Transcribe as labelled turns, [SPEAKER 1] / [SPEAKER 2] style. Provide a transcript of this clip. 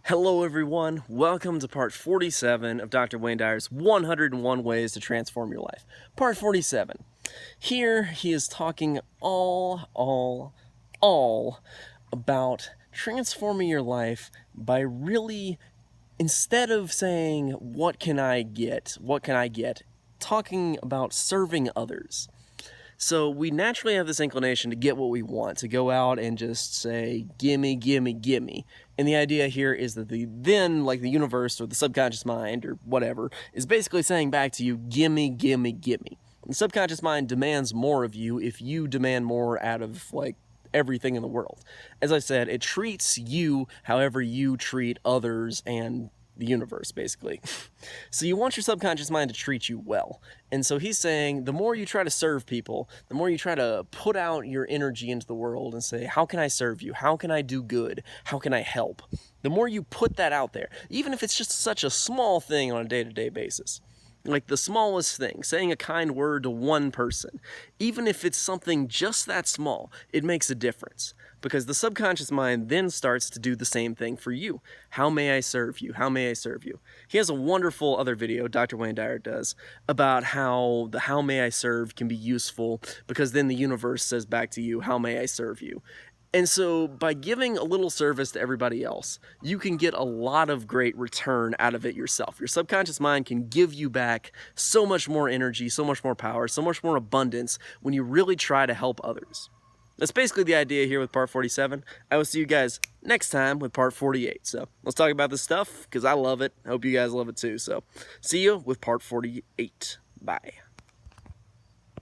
[SPEAKER 1] Hello everyone, welcome to part 47 of Dr. Wayne Dyer's 101 Ways to Transform Your Life. Part 47. Here he is talking all about transforming your life by really, instead of saying, what can I get, talking about serving others. So we naturally have this inclination to get what we want, to go out and just say, gimme, gimme, gimme. And the idea here is that the universe or the subconscious mind or whatever is basically saying back to you, gimme, gimme, gimme. And the subconscious mind demands more of you if you demand more out of everything in the world. As I said, it treats you however you treat others and the universe, basically. So you want your subconscious mind to treat you well. And so he's saying the more you try to serve people, the more you try to put out your energy into the world and say, how can I serve you? How can I do good? How can I help? The more you put that out there, even if it's just such a small thing on a day-to-day basis. Like the smallest thing, saying a kind word to one person, even if it's something just that small, it makes a difference. Because the subconscious mind then starts to do the same thing for you. How may I serve you? How may I serve you? He has a wonderful other video, Dr. Wayne Dyer does, about how the how may I serve can be useful, because then the universe says back to you, how may I serve you? And so by giving a little service to everybody else, you can get a lot of great return out of it yourself. Your subconscious mind can give you back so much more energy, so much more power, so much more abundance when you really try to help others. That's basically the idea here with part 47. I will see you guys next time with part 48. So let's talk about this stuff because I love it. I hope you guys love it too. So see you with part 48. Bye.